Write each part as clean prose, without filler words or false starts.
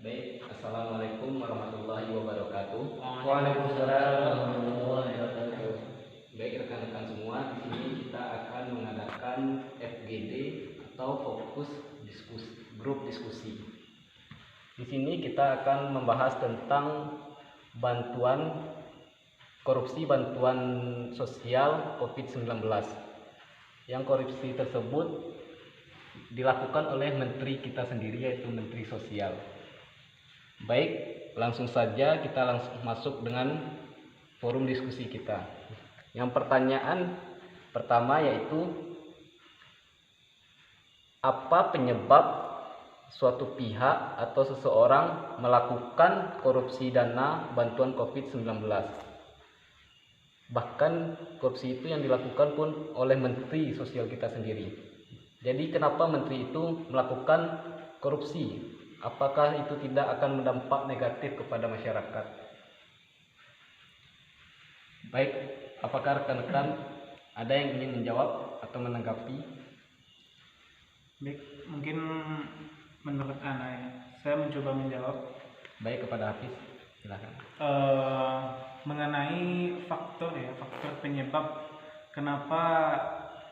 Baik, assalamualaikum warahmatullahi wabarakatuh. Waalaikumsalam warahmatullahi wabarakatuh. Baik rekan-rekan semua, di sini kita akan mengadakan FGD atau fokus grup diskusi. Di sini kita akan membahas tentang bantuan sosial COVID-19. Yang korupsi tersebut dilakukan oleh menteri kita sendiri, yaitu Menteri Sosial. Baik, langsung saja kita masuk dengan forum diskusi kita. Yang pertanyaan pertama yaitu, apa penyebab suatu pihak atau seseorang melakukan korupsi dana bantuan COVID-19? Bahkan korupsi itu yang dilakukan pun oleh Menteri Sosial kita sendiri. Jadi kenapa menteri itu melakukan korupsi? Apakah itu tidak akan berdampak negatif kepada masyarakat? Baik, apakah rekan-rekan ada yang ingin menjawab atau menanggapi? Baik, mungkin menurut Ana ya, saya mencoba menjawab. Baik, kepada Hafiz, silakan. Mengenai faktor penyebab kenapa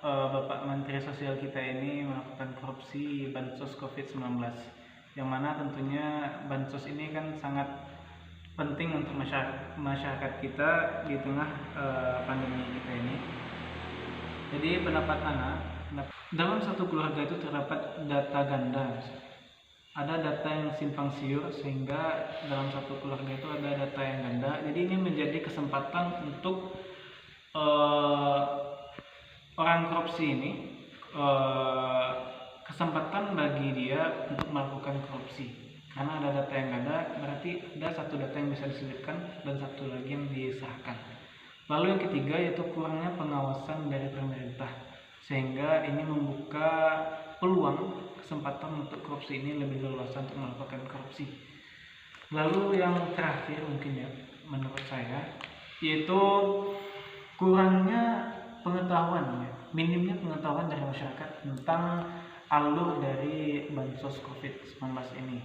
Bapak Menteri Sosial kita ini melakukan korupsi bansos COVID-19, yang mana tentunya bansos ini kan sangat penting untuk masyarakat kita di tengah pandemi kita ini. Jadi pendapat Ana, dalam satu keluarga itu terdapat data ganda, ada data yang simpang siur, sehingga dalam satu keluarga itu ada data yang ganda. Jadi ini menjadi kesempatan untuk orang korupsi ini, kesempatan bagi dia untuk melakukan korupsi, karena ada data yang ganda, berarti ada satu data yang bisa diselipkan dan satu lagi yang disahkan. Lalu yang ketiga yaitu kurangnya pengawasan dari pemerintah, sehingga ini membuka peluang kesempatan untuk korupsi ini lebih leluasa untuk melakukan korupsi. Lalu yang terakhir mungkin ya, menurut saya, yaitu kurangnya pengetahuan, minimnya pengetahuan dari masyarakat tentang alur dari bansos COVID-19 ini,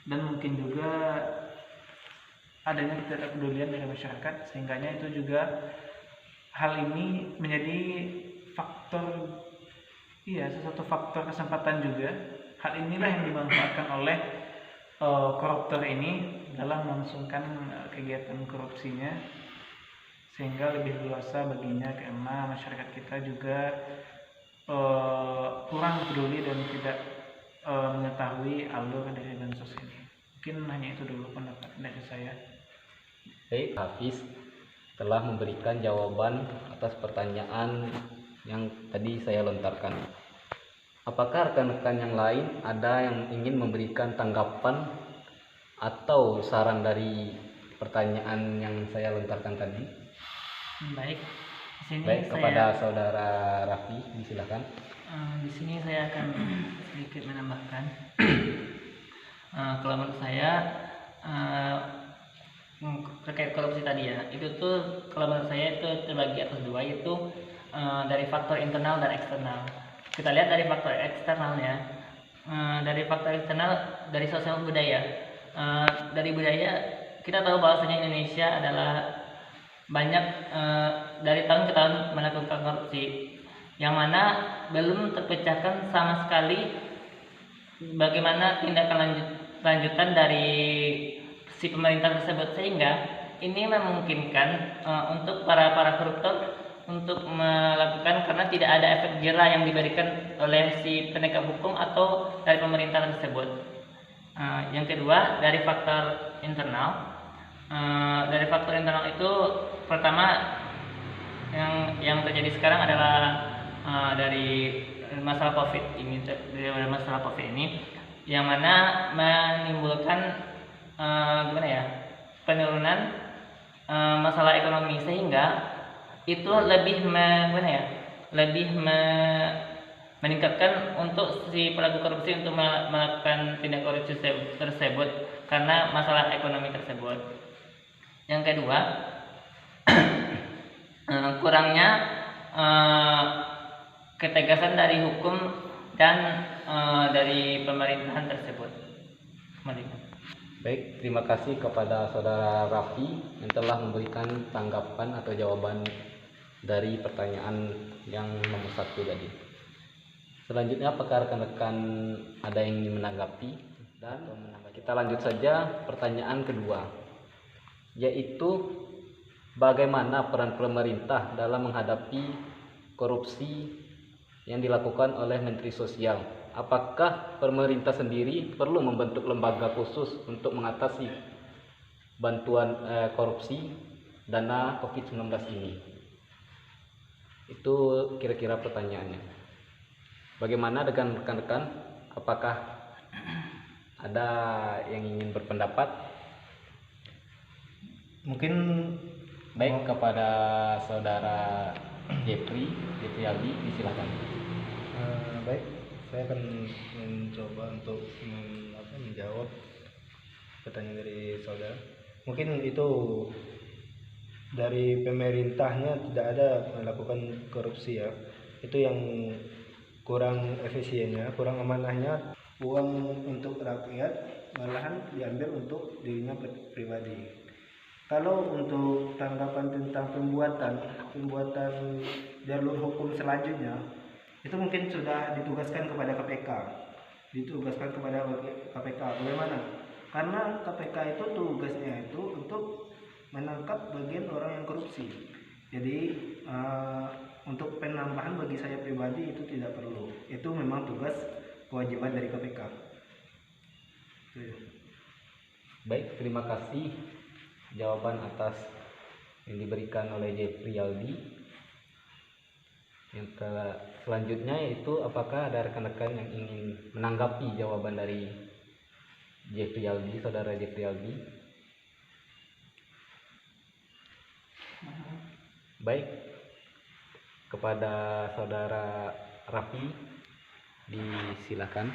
dan mungkin juga adanya ketidakpedulian dari masyarakat, sehingganya itu juga hal ini menjadi sesuatu faktor kesempatan juga. Hal inilah yang dimanfaatkan oleh koruptor ini dalam melangsungkan kegiatan korupsinya, sehingga lebih luasa baginya, karena masyarakat kita juga kurang peduli dan tidak mengetahui alur dari bansos ini. Mungkin hanya itu dulu pendapat dari saya. Baik, Hafiz telah memberikan jawaban atas pertanyaan yang tadi saya lontarkan. Apakah rekan-rekan yang lain ada yang ingin memberikan tanggapan atau saran dari pertanyaan yang saya lontarkan tadi? Baik, di sini kepada saudara Raffi, silakan. Di sini saya akan sedikit menambahkan. Kalau menurut saya terkait korupsi tadi ya, itu tuh kalau menurut saya itu terbagi atas dua, yaitu dari faktor internal dan eksternal. Kita lihat dari faktor eksternalnya, dari faktor eksternal dari sosial budaya. Dari budaya kita tahu bahwasanya Indonesia adalah banyak dari tahun ke tahun melakukan korupsi, yang mana belum terpecahkan sama sekali bagaimana tindakan lanjutan dari si pemerintah tersebut, sehingga ini memungkinkan untuk para koruptor untuk melakukan, karena tidak ada efek jera yang diberikan oleh si penegak hukum atau dari pemerintah tersebut. Yang kedua, dari faktor internal. Dari faktor internal itu pertama yang terjadi sekarang adalah dari masalah COVID ini, yang mana menimbulkan penurunan masalah ekonomi, sehingga itu lebih meningkatkan untuk si pelaku korupsi untuk melakukan tindak korupsi tersebut karena masalah ekonomi tersebut. Yang kedua, kurangnya ketegasan dari hukum dan dari pemerintahan tersebut. Baik, terima kasih kepada saudara Raffi yang telah memberikan tanggapan atau jawaban dari pertanyaan yang nomor 1 tadi. Selanjutnya, apakah rekan-rekan ada yang ingin menanggapi? Dan kita lanjut saja pertanyaan kedua, yaitu bagaimana peran pemerintah dalam menghadapi korupsi yang dilakukan oleh Menteri Sosial? Apakah pemerintah sendiri perlu membentuk lembaga khusus untuk mengatasi bantuan korupsi dana COVID-19 ini? Itu kira-kira pertanyaannya. Bagaimana dengan rekan-rekan? Apakah ada yang ingin berpendapat? Mungkin Baik, kepada saudara Jeffrey Aldi, disilakan. baik, saya akan mencoba untuk menjawab pertanyaan dari saudara. Mungkin itu dari pemerintahnya tidak ada melakukan korupsi ya, itu yang kurang efisiennya, kurang amanahnya. Uang untuk rakyat malahan diambil untuk dirinya pribadi. Kalau untuk tanggapan tentang pembuatan jalur hukum selanjutnya, itu mungkin sudah ditugaskan kepada KPK. Bagaimana? Karena KPK itu tugasnya itu untuk menangkap bagian orang yang korupsi. Jadi untuk penambahan bagi saya pribadi itu tidak perlu. Itu memang tugas kewajiban dari KPK. Baik, terima kasih jawaban atas yang diberikan oleh Jeffrey Aldi. Yang selanjutnya yaitu apakah ada rekan-rekan yang ingin menanggapi jawaban dari Jeffrey Aldi, saudara Jeffrey Aldi? Baik, kepada saudara Raffi disilakan.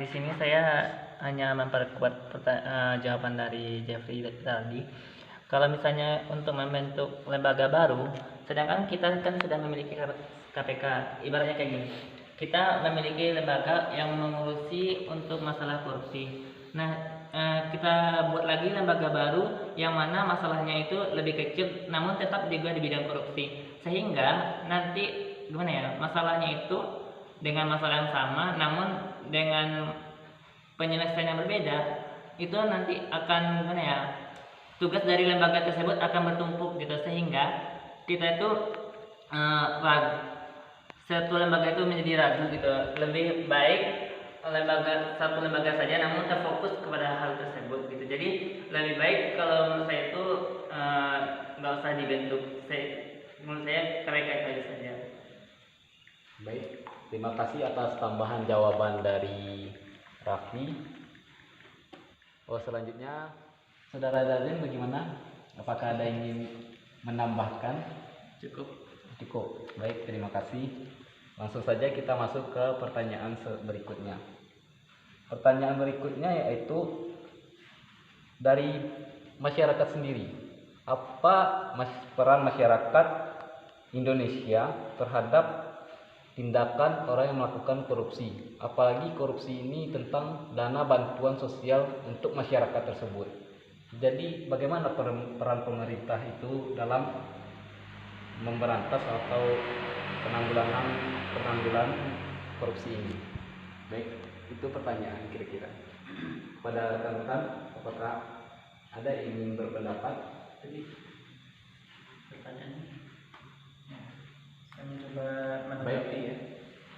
Di sini saya hanya memperkuat jawaban dari Jeffrey tadi. Kalau misalnya untuk membentuk lembaga baru, sedangkan kita kan sudah memiliki KPK, ibaratnya kayak gini. Kita memiliki lembaga yang mengurusi untuk masalah korupsi. Nah, kita buat lagi lembaga baru yang mana masalahnya itu lebih kecil, namun tetap juga di bidang korupsi. Sehingga nanti gimana ya, masalahnya itu dengan masalah yang sama, namun dengan penyelesaian yang berbeda, itu nanti akan gimana ya, tugas dari lembaga tersebut akan bertumpuk gitu, sehingga kita itu satu lembaga itu menjadi ragu gitu. Lebih baik satu lembaga saja namun terfokus kepada hal tersebut gitu. Jadi lebih baik kalau menurut saya itu nggak usah dibentuk. Menurut saya KPK itu saja. Baik, terima kasih atas tambahan jawaban dari Raffi. Selanjutnya saudara Darlin bagaimana? Apakah ada yang ingin menambahkan? Cukup. Baik, terima kasih. Langsung saja kita masuk ke pertanyaan berikutnya. Pertanyaan berikutnya yaitu dari masyarakat sendiri. Apa peran masyarakat Indonesia terhadap tindakan orang yang melakukan korupsi? Apalagi korupsi ini tentang dana bantuan sosial untuk masyarakat tersebut. Jadi bagaimana peran pemerintah itu dalam memberantas atau penanggulangan korupsi ini? Baik, itu pertanyaan kira-kira. Pada rekan-rekan, apakah ada yang ingin berpendapat? Pertanyaannya, Saya mencoba menanggapi Baik, ya.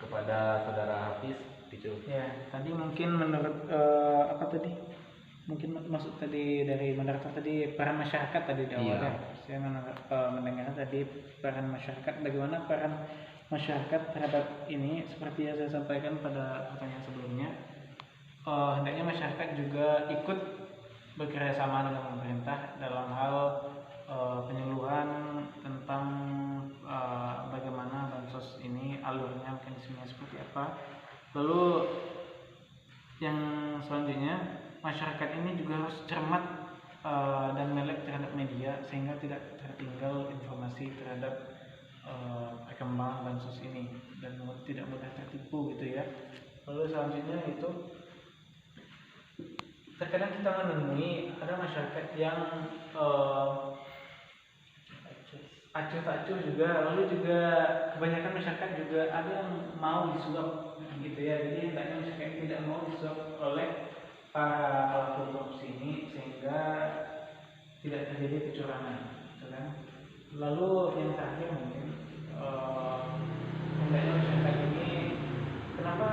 kepada saudara Hafiz, Picu. Ya, tadi mungkin menurut apa tadi? Mungkin maksud tadi dari moderator tadi peran masyarakat tadi di awal Iya. ya. Saya mendengar tadi peran masyarakat, bagaimana peran masyarakat terhadap ini seperti yang saya sampaikan pada pertanyaan sebelumnya. Hendaknya masyarakat juga ikut bekerja sama dengan pemerintah dalam hal penyuluhan tentang bagaimana bansos ini alurnya, mekanismenya seperti apa. Lalu yang selanjutnya, masyarakat ini juga harus cermat dan melek terhadap media sehingga tidak tertinggal informasi terhadap perkembangan bansos ini dan tidak mudah tertipu gitu ya. Lalu selanjutnya itu terkait terkadang kita menemui ada masyarakat yang acuh tak acuh juga, lalu juga kebanyakan masyarakat juga ada yang mau disuap gitu ya. Jadi hendaknya masyarakat tidak mau disuap oleh para pelaku korupsi ini sehingga tidak terjadi kecurangan, gitu kan. Lalu yang terakhir mungkin hendaknya masyarakat ini, kenapa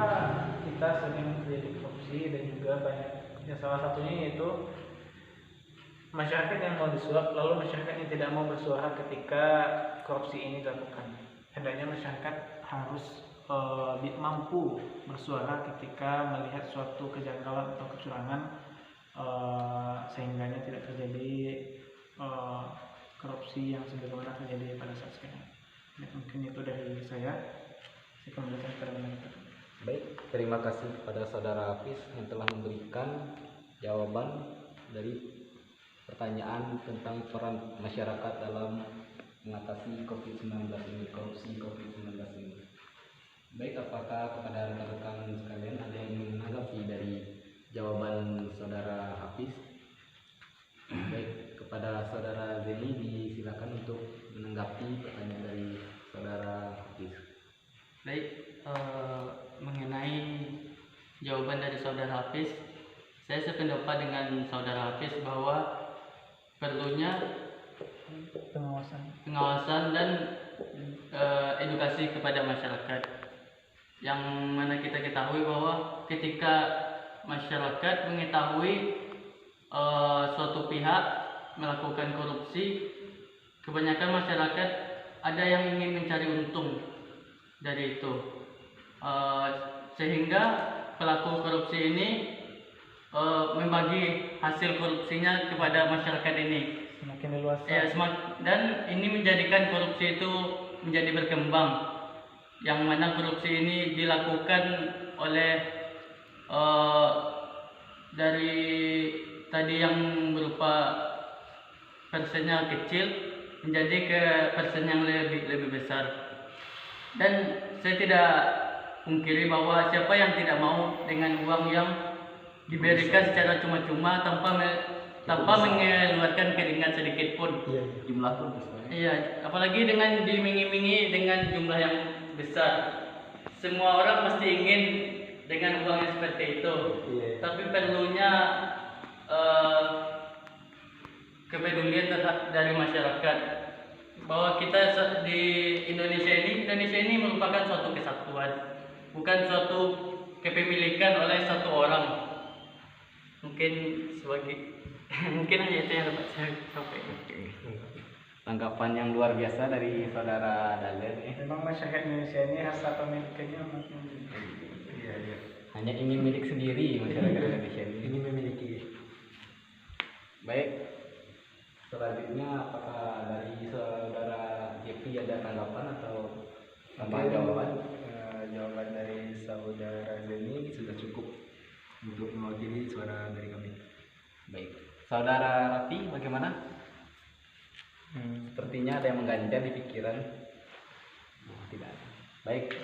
kita sering terjadi korupsi dan juga banyak ya, salah satunya yaitu masyarakat yang mau disuap, lalu masyarakat yang tidak mau bersuara ketika korupsi ini dilakukan. Hendaknya masyarakat harus mampu bersuara ketika melihat suatu kejanggalan atau kecurangan, sehingga tidak terjadi korupsi yang sebagaimana terjadi pada saat sekarang. Ya, mungkin itu dari saya. Saya kembalikan kepada moderator. Baik, terima kasih kepada saudara Hafiz yang telah memberikan jawaban dari pertanyaan tentang peran masyarakat dalam mengatasi COVID-19 ini, korupsi COVID-19 ini. Baik, apakah kepada rekan-rekan sekalian ada yang ingin menanggapi dari jawaban saudara Hafiz? Baik, kepada saudara Zeni disilakan untuk menanggapi pertanyaan dari saudara Hafiz. Baik, mengenai jawaban dari saudara Hafiz, saya sependapat dengan saudara Hafiz bahwa perlunya pengawasan dan edukasi kepada masyarakat, yang mana kita ketahui bahwa ketika masyarakat mengetahui suatu pihak melakukan korupsi, kebanyakan masyarakat ada yang ingin mencari untung dari itu, sehingga pelaku korupsi ini membagi hasil korupsinya kepada masyarakat ini. Semakin leluasa. Ya, dan ini menjadikan korupsi itu menjadi berkembang, yang mana korupsi ini dilakukan oleh dari tadi yang berupa persennya kecil menjadi ke persen yang lebih besar. Dan saya tidak pungkiri bahwa siapa yang tidak mau dengan uang yang diberikan secara cuma-cuma tanpa mengeluarkan keringat sedikit pun. Jumlah pun besar. Iya, apalagi dengan diiming-imingi dengan jumlah yang besar. Semua orang pasti ingin dengan uang yang seperti itu. Tapi perlunya kepedulian dari masyarakat, bahwa kita di Indonesia ini merupakan suatu kesatuan, bukan suatu kepemilikan oleh satu orang. Mungkin mungkin hanya itu yang dapat saya sampaikan. Tanggapan yang luar biasa dari saudara Dalen. Memang masyarakat Indonesia ini rasa pemilikannya makin Hanya ingin milik sendiri masyarakat Indonesia ini. Ini memiliki. Baik, selanjutnya apakah dari saudara Jeffy ada tanggapan atau tambahan jawaban? Jawaban dari saudara Zeni sudah cukup untuk mewakili suara dari kami. Baik, saudara Raffi bagaimana? Sepertinya ada yang mengganjal di pikiran. Tidak ada. Baik,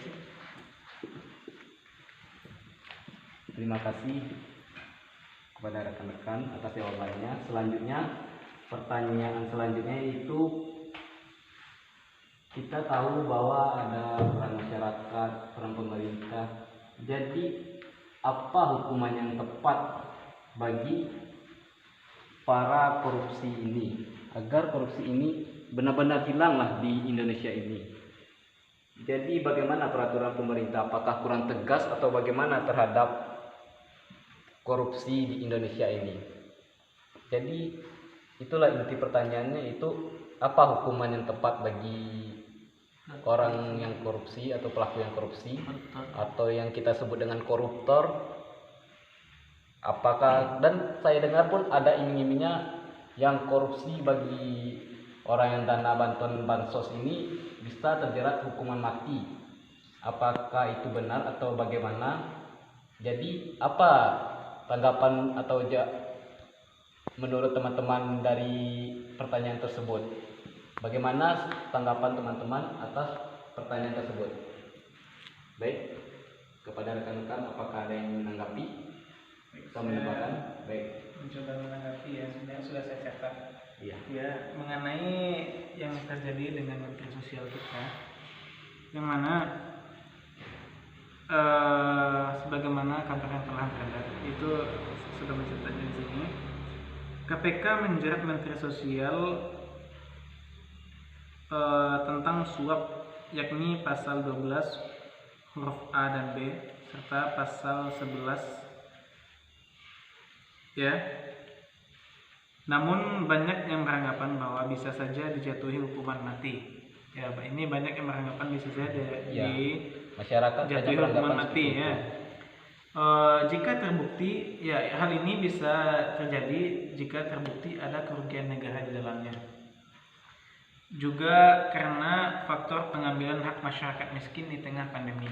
terima kasih kepada rekan-rekan atas jawabannya. Selanjutnya, pertanyaan selanjutnya itu, kita tahu bahwa ada peran masyarakat, peran pemerintah. Jadi apa hukuman yang tepat bagi para korupsi ini agar korupsi ini benar-benar hilanglah di Indonesia ini? Jadi bagaimana peraturan pemerintah, apakah kurang tegas atau bagaimana terhadap korupsi di Indonesia ini? Jadi itulah inti pertanyaannya, itu apa hukuman yang tepat bagi orang yang korupsi atau pelaku yang korupsi atau yang kita sebut dengan koruptor? Apakah, dan saya dengar pun ada iming-imingnya yang korupsi bagi orang yang dana bantuan bansos ini bisa terjerat hukuman mati. Apakah itu benar atau bagaimana? Jadi apa tanggapan atau menurut teman-teman dari pertanyaan tersebut? Bagaimana tanggapan teman-teman atas pertanyaan tersebut? Baik, kepada rekan-rekan apakah ada yang menanggapi atau menambahkan? Baik. mencoba menanggapi ya, sebenarnya sudah saya catat Iya. ya mengenai yang terjadi dengan Menteri Sosial kita, yang mana sebagaimana kabar yang telah beredar itu sudah mencatatnya di sini. KPK menjerat Menteri Sosial tentang suap, yakni pasal 12 huruf A dan B serta pasal 11 ya. Namun banyak yang beranggapan bahwa bisa saja dijatuhi hukuman mati. Ya, ini banyak yang beranggapan bisa saja Ya, masyarakat banyak dijatuhi beranggapan hukuman mati seperti ya. itu. Jika terbukti, ya hal ini bisa terjadi jika terbukti ada kerugian negara di dalamnya. Juga karena faktor pengambilan hak masyarakat miskin di tengah pandemi.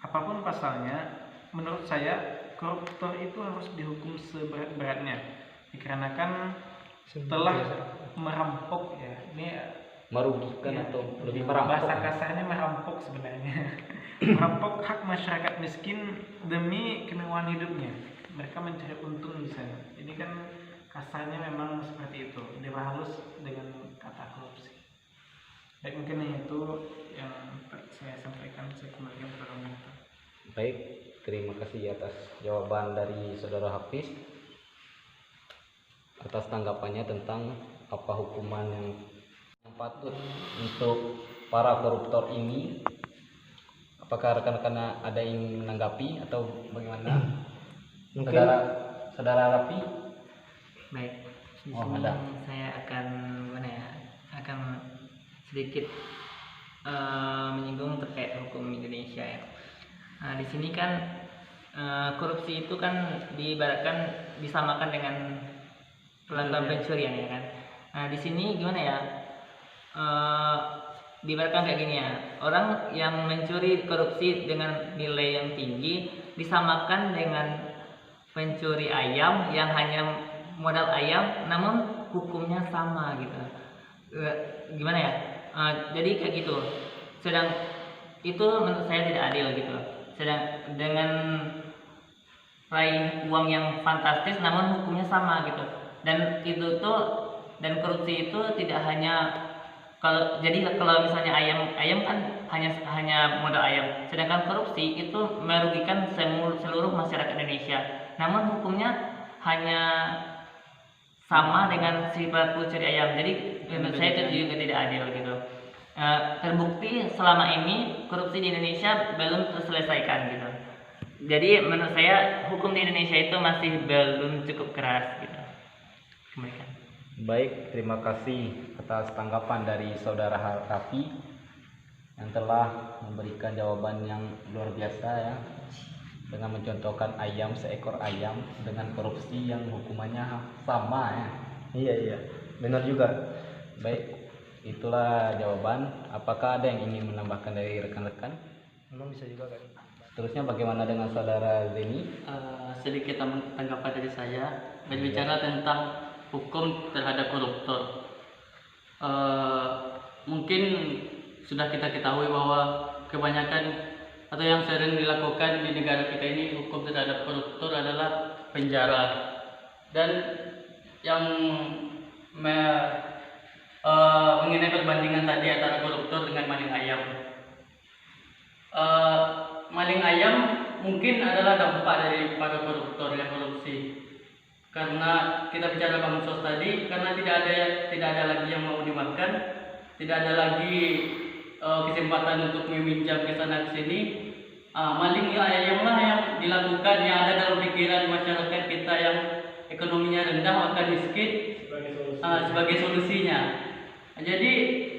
Apapun pasalnya, menurut saya koruptor itu harus dihukum seberat-beratnya, dikarenakan telah merampok ya. Ini Merugikan ya, atau lebih merampok. bahasa kasarnya merampok sebenarnya. Merampok hak masyarakat miskin demi kemewahan hidupnya. Mereka mencari untung di sana. Ini kan kasarnya memang seperti itu, diperhalus dengan kata korupsi. Baik, mungkin itu yang saya sampaikan. Saya kembalikan kepada Muhammad. Baik, terima kasih atas jawaban dari Saudara Hafiz atas tanggapannya tentang apa hukuman yang patut untuk para koruptor ini. Apakah rekan-rekan ada yang menanggapi atau bagaimana? Mungkin Saudara Rafi? Baik, di Oh, sini ada. saya akan akan sedikit menyinggung terkait hukum Indonesia ya. Nah, di sini kan korupsi itu kan diibaratkan disamakan dengan pelanggaran pencurian ya kan. Nah, di sini gimana ya? Diibaratkan kayak gini ya. Orang yang mencuri korupsi dengan nilai yang tinggi disamakan dengan pencuri ayam yang hanya modal ayam namun hukumnya sama gitu. Gimana ya? Jadi kayak gitu. Sedang itu menurut saya tidak adil gitu. Sedang dengan raih uang yang fantastis namun hukumnya sama gitu. Dan itu tuh dan korupsi itu tidak hanya kalau misalnya ayam kan hanya modal ayam, sedangkan korupsi itu merugikan seluruh masyarakat Indonesia. Namun hukumnya hanya sama dengan si pelaku curi ayam. Jadi menurut saya itu juga tidak adil gitu. Terbukti selama ini korupsi di Indonesia belum terselesaikan gitu. Jadi menurut saya hukum di Indonesia itu masih belum cukup keras gitu. Kembalikan. Baik, terima kasih atas tanggapan dari Saudara Rafi yang telah memberikan jawaban yang luar biasa ya, dengan mencontohkan seekor ayam dengan korupsi yang hukumannya sama ya. iya, benar juga. Baik, itulah jawaban. Apakah ada yang ingin menambahkan dari rekan-rekan? Memang bisa juga kan. Terusnya bagaimana dengan Saudara Zeni? Sedikit tanggapan dari saya berbicara tentang hukum terhadap koruptor. Mungkin sudah kita ketahui bahwa kebanyakan atau yang sering dilakukan di negara kita ini hukum terhadap koruptor adalah penjara. Dan yang mengenai perbandingan tadi antara koruptor dengan maling ayam. Maling ayam mungkin adalah dampak dari para koruptor yang korupsi. Karena kita bicara bansos tadi, karena tidak ada lagi yang mau dimakan, tidak ada lagi kesempatan untuk meminjam ke sana ke sini. Maling ayamlah yang dilakukan, yang ada dalam pikiran masyarakat kita yang ekonominya rendah akan miskin sebagai solusinya. Jadi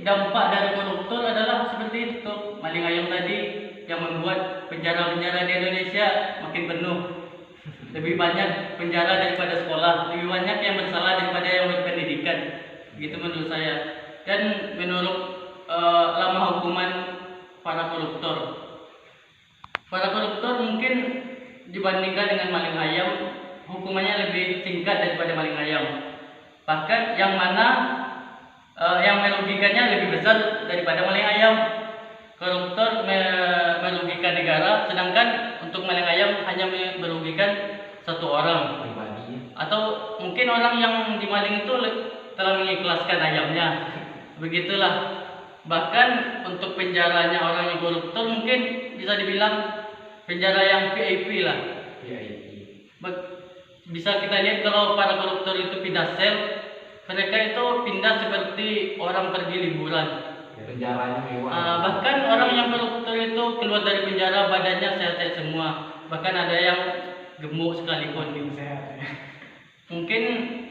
dampak dari koruptor adalah seperti itu, maling ayam tadi yang membuat penjara-penjara di Indonesia makin penuh. Lebih banyak penjara daripada sekolah, lebih banyak yang bersalah daripada yang berpendidikan. Gitu menurut saya. Dan menurut lama hukuman para koruptor. Para koruptor mungkin dibandingkan dengan maling ayam, hukumannya lebih singkat daripada maling ayam. Bahkan yang mana yang merugikannya lebih besar daripada maling ayam. Koruptor merugikan negara, sedangkan untuk maling ayam hanya merugikan satu orang. atau mungkin orang yang dimaling itu telah mengikhlaskan ayamnya. Begitulah. Bahkan untuk penjaranya orang yang koruptor mungkin bisa dibilang penjara yang VIP lah. VIP. Bisa kita lihat kalau para koruptor itu pindah sel, mereka itu pindah seperti orang pergi liburan. Penjaranya mewah. Bahkan orang yang koruptor itu keluar dari penjara badannya sehat-sehat semua. Bahkan ada yang gemuk sekalipun. Sehat ya. Mungkin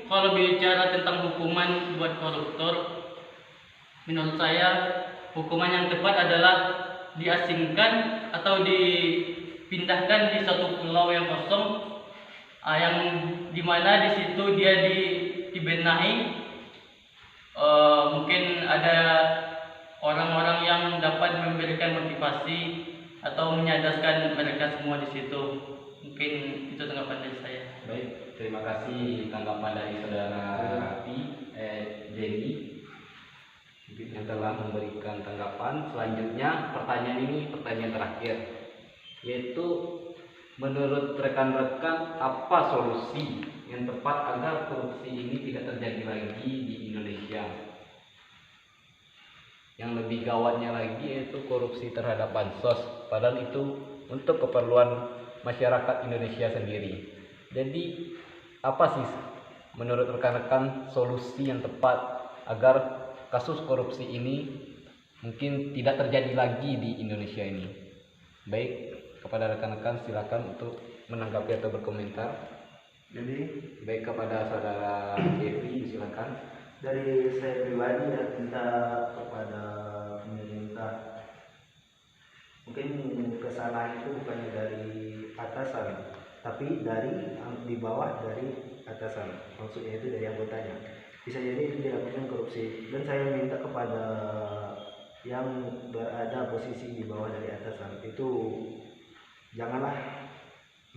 kalau bicara tentang hukuman buat koruptor, menurut saya hukuman yang tepat adalah diasingkan atau dipindahkan di satu pulau yang kosong, yang dimana di situ dia dibenahi. Mungkin ada orang-orang yang dapat memberikan motivasi atau menyadaskan mereka semua di situ. Mungkin itu tanggapan dari saya. Baik, terima kasih tanggapan dari saudara Jenny yang telah memberikan tanggapan. Selanjutnya pertanyaan ini pertanyaan terakhir, yaitu menurut rekan-rekan apa solusi yang tepat agar korupsi ini tidak terjadi lagi di Indonesia? Yang lebih gawatnya lagi yaitu korupsi terhadap bansos, padahal itu untuk keperluan masyarakat Indonesia sendiri. Jadi apa sih menurut rekan-rekan solusi yang tepat agar kasus korupsi ini mungkin tidak terjadi lagi di Indonesia ini? Baik, kepada rekan-rekan silakan untuk menanggapi atau berkomentar. Jadi Baik, kepada saudara Jeffrey silakan. dari saya pribadi ya, minta kepada pemerintah, mungkin kesalahan itu bukannya dari atasan, tapi dari di bawah dari atasan, maksudnya itu dari anggotanya. Bisa jadi itu dilakukan korupsi, dan saya minta kepada yang berada posisi di bawah dari atasan itu janganlah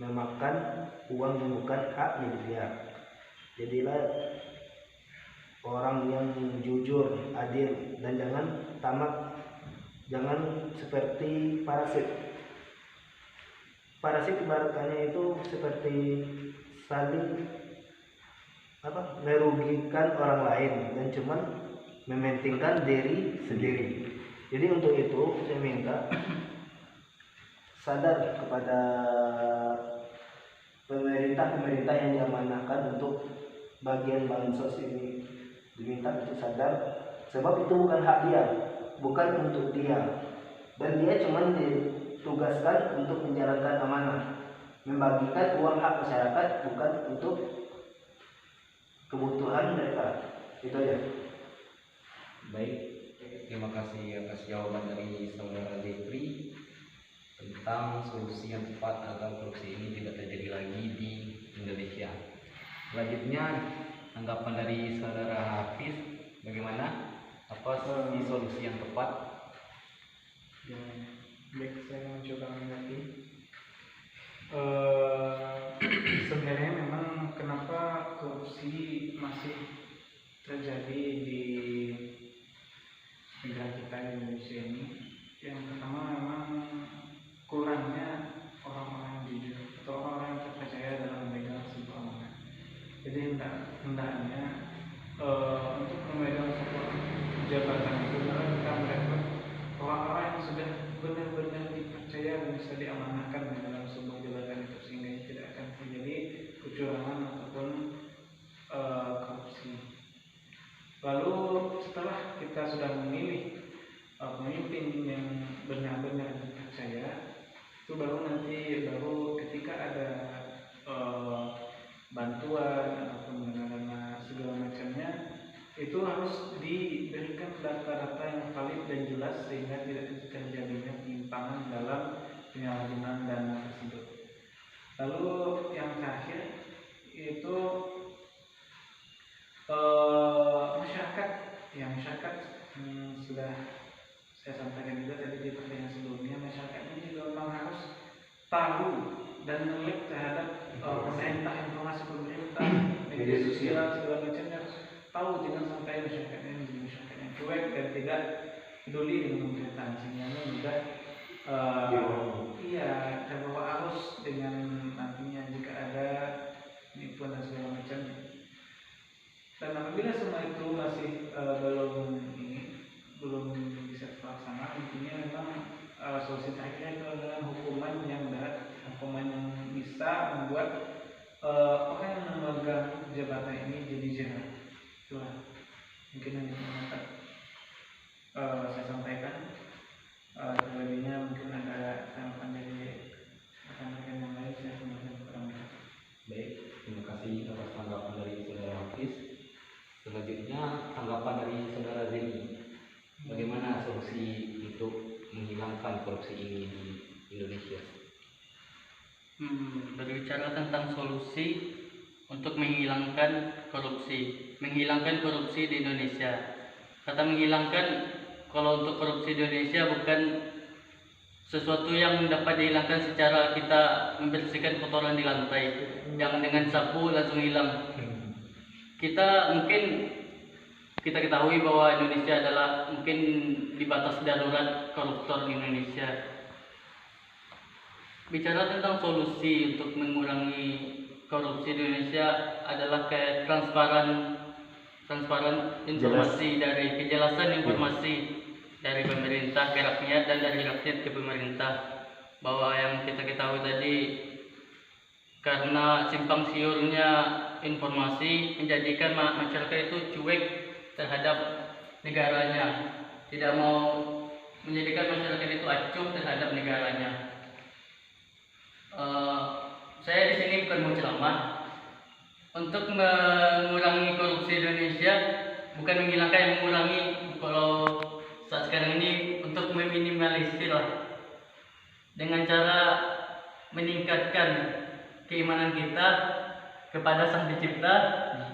memakan uang yang bukan hak milik dia. Jadilah orang yang jujur, adil, dan jangan tamak, jangan seperti parasit. Parasit ibaratnya itu seperti saling merugikan orang lain dan cuman mementingkan diri sendiri. Jadi untuk itu saya minta sadar kepada pemerintah yang diamanahkan untuk bagian bansos ini, diminta untuk sadar, sebab itu bukan hak dia, bukan untuk dia, dan dia cuma ditugaskan untuk menjalankan amanah, membagikan uang hak masyarakat, bukan untuk kebutuhan mereka. Itu aja. Baik, terima kasih atas jawaban dari saudara Jeffrey tentang solusi yang tepat agar korupsi ini tidak terjadi lagi di Indonesia. Selanjutnya tanggapan dari saudara Hafiz, bagaimana? Apa solusi yang tepat? Ya, baik, saya mencoba mengerti. Sebenarnya memang kenapa korupsi masih terjadi di negara kita di Indonesia ini? Yang pertama memang kurangnya orang-orang yang jujur atau orang-orang yang terpercaya dalam memegang sebuah amanah. Jadi hendaknya untuk memegang sebuah jabatan itu kita merekrut orang-orang yang sudah benar-benar dipercaya dan bisa diamanahkan di dalam sebuah jabatan itu, sehingga tidak akan terjadi kecurangan ataupun korupsi. Lalu setelah kita sudah memilih pemimpin yang benar-benar dipercaya, itu baru ketika ada bantuan ataupun dana segala macamnya, itu harus diberikan data-data yang valid dan jelas sehingga tidak terjadinya penyimpangan dalam penyalahgunaan dana tersebut. Lalu yang terakhir itu masyarakat sudah saya sampaikan juga tadi di pertanyaan sebelumnya, masyarakat ini juga memang harus tahu dan melek terhadap pemerintah, informasi pemerintah, media sosial segala macamnya, harus tahu, jangan sampai masyarakatnya menjadi masyarakat yang cuek dan tidak peduli dengan pemerintahan, sehingga mudah terbawa arus dengan nantinya jika ada penipuan dan segala macam tentunya semua itu masih belum bisa terlaksana. Intinya memang solusi terakhir itu adalah hukuman yang berat, hukuman yang bisa membuat orang yang memegang jabatan ini jadi jerah. Itulah mungkin yang dapat saya sampaikan. Selebihnya mungkin ada tanggapan dari rekan-rekan yang lain, saya kembalikan kepada mereka. Baik, terima kasih atas tanggapan dari saudara Hafiz. Selanjutnya tanggapan dari saudara Zeni. Bagaimana solusi untuk menghilangkan korupsi ini di Indonesia? Berbicara tentang solusi untuk menghilangkan korupsi di Indonesia. Kata menghilangkan, kalau untuk korupsi di Indonesia bukan sesuatu yang dapat dihilangkan secara kita membersihkan kotoran di lantai, yang dengan sapu langsung hilang. Kita ketahui bahwa Indonesia adalah mungkin di batas darurat koruptor di Indonesia. Bicara tentang solusi untuk mengurangi korupsi di Indonesia adalah kayak transparan informasi, dari kejelasan informasi dari pemerintah ke rakyat dan dari rakyat ke pemerintah. Bahwa yang kita ketahui tadi, karena simpang siurnya informasi menjadikan masyarakat itu cuek terhadap negaranya, tidak mau menjadikan masyarakat itu acuh terhadap negaranya. Saya di sini bukan mau ceramah. Untuk mengurangi korupsi Indonesia, bukan menghilangkan, yang mengurangi. Kalau saat sekarang ini untuk meminimalisir lah, dengan cara meningkatkan keimanan kita kepada Sang Pencipta.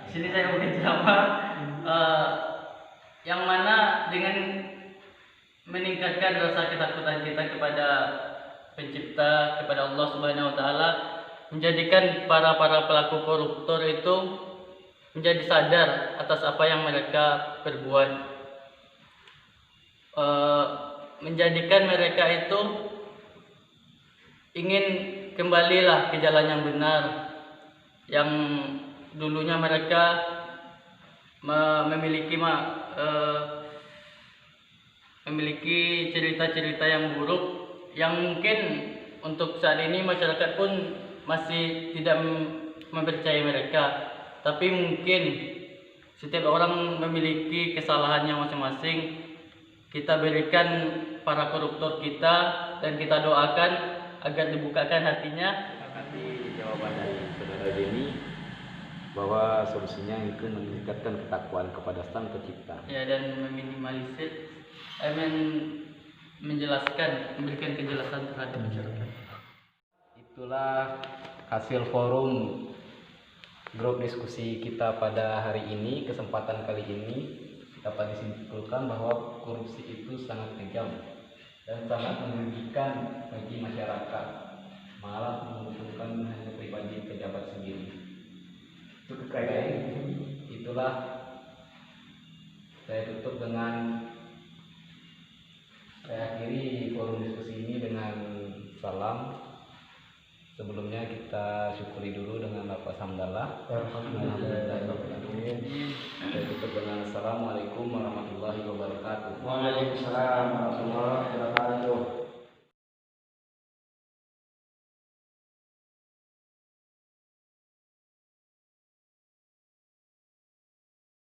Di sini saya mungkin ceramah, yang mana dengan meningkatkan rasa ketakutan kita kepada Pencipta, kepada Allah Subhanahu wa taala, menjadikan para pelaku koruptor itu menjadi sadar atas apa yang mereka perbuat, menjadikan mereka itu ingin kembalilah ke jalan yang benar, yang dulunya mereka memiliki cerita-cerita yang buruk, yang mungkin untuk saat ini masyarakat pun masih tidak mempercayai mereka. Tapi mungkin setiap orang memiliki kesalahannya masing-masing. Kita berikan para koruptor kita dan kita doakan agar dibukakan hatinya. Di jawaban dari saudara Zeni bahwa solusinya itu meningkatkan ketakwaan kepada Sang Pencipta. Ya, dan meminimalisir, menjelaskan, memberikan kejelasan terhadap masyarakat. Itulah hasil forum grup diskusi kita pada hari ini. Kesempatan kali ini dapat disimpulkan bahwa korupsi itu sangat kejam dan sangat merugikan bagi masyarakat, malah menguntungkan hanya pribadi pejabat sendiri. Itu kekayaan. Itulah saya tutup dengan, saya akhiri forum diskusi ini dengan salam. Sebelumnya kita syukuri dulu dengan lafaz hamdalah. Saya tutup dengan assalamualaikum warahmatullahi wabarakatuh. Waalaikumsalam warahmatullahi wabarakatuh.